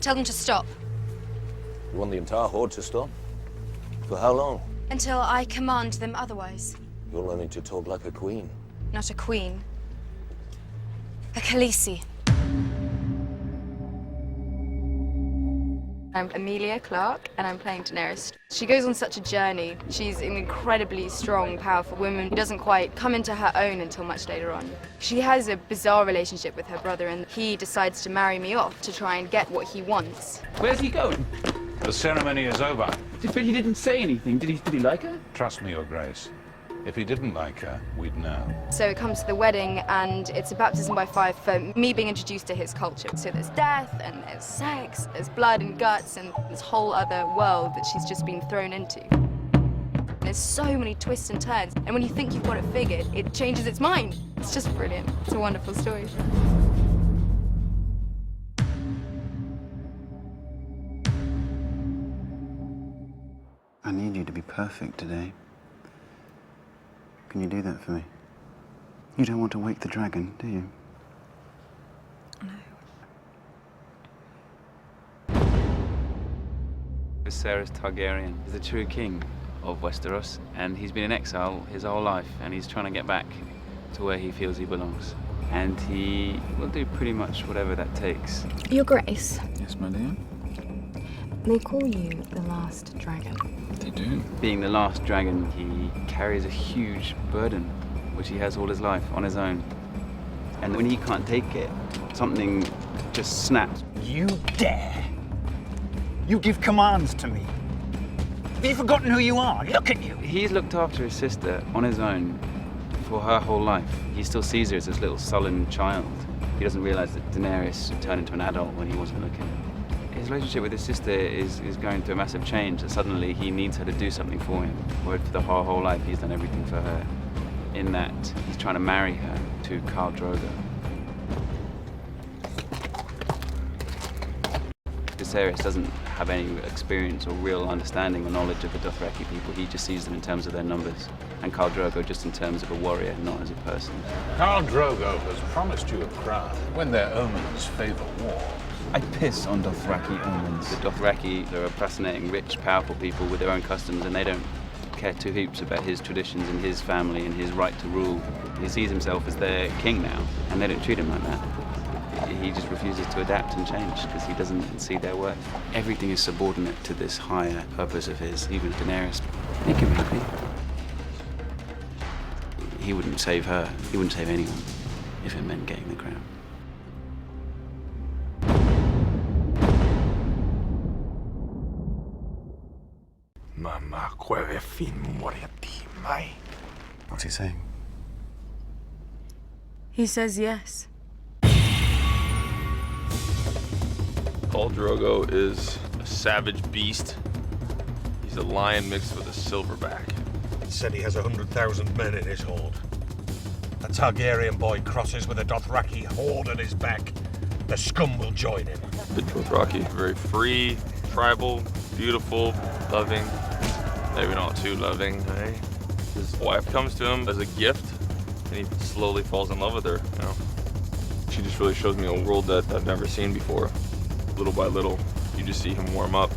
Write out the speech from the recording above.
Tell them to stop. You want the entire horde to stop? For how long? Until I command them otherwise. You're learning to talk like a queen. Not a queen. A Khaleesi. I'm Emilia Clarke, and I'm playing Daenerys. She goes on such a journey. She's an incredibly strong, powerful woman who doesn't quite come into her own until much later on. She has a bizarre relationship with her brother, and he decides to marry me off to try and get what he wants. Where's he going? The ceremony is over. But he didn't say anything. Did he like her? Trust me, Your Grace. If he didn't like her, we'd know. So it comes to the wedding, and it's a baptism by fire for me being introduced to his culture. So there's death, and there's sex, there's blood and guts, and this whole other world that she's just been thrown into. There's so many twists and turns, and when you think you've got it figured, it changes its mind. It's just brilliant. It's a wonderful story. I need you to be perfect today. Can you do that for me? You don't want to wake the dragon, do you? No. Viserys Targaryen is the true king of Westeros, and he's been in exile his whole life, and he's trying to get back to where he feels he belongs. And he will do pretty much whatever that takes. Your Grace, Yes, my dear. they call you the last dragon. They do. Being the last dragon, he carries a huge burden, which he has all his life on his own. And when he can't take it, something just snaps. You dare? You give commands to me? Have you forgotten who you are? Look at you! He's looked after his sister on his own for her whole life. He still sees her as this little sullen child. He doesn't realize that Daenerys turned into an adult when he wasn't looking. His relationship with his sister is going through a massive change, that suddenly he needs her to do something for him. Where for the whole life he's done everything for her. In that, he's trying to marry her to Khal Drogo. Viserys doesn't have any experience or real understanding or knowledge of the Dothraki people. He just sees them in terms of their numbers. And Khal Drogo just in terms of a warrior, not as a person. Khal Drogo has promised you a crown when their omens favor war. I piss on Dothraki omens. The Dothraki are a fascinating, rich, powerful people with their own customs, and they don't care two hoops about his traditions and his family and his right to rule. He sees himself as their king now, and they don't treat him like that. He just refuses to adapt and change because he doesn't see their worth. Everything is subordinate to this higher purpose of his, even Daenerys. Make him happy. He wouldn't save her, he wouldn't save anyone if it meant getting the crown. What's he saying? He says yes. Khal Drogo is a savage beast. He's a lion mixed with a silverback. He said he has 100,000 men in his horde. A Targaryen boy crosses with a Dothraki horde on his back. The scum will join him. The Dothraki, very free, tribal, beautiful, loving. Maybe not too loving, eh? His wife comes to him as a gift, and he slowly falls in love with her, you know? She just really shows me a world that I've never seen before. Little by little, you just see him warm up.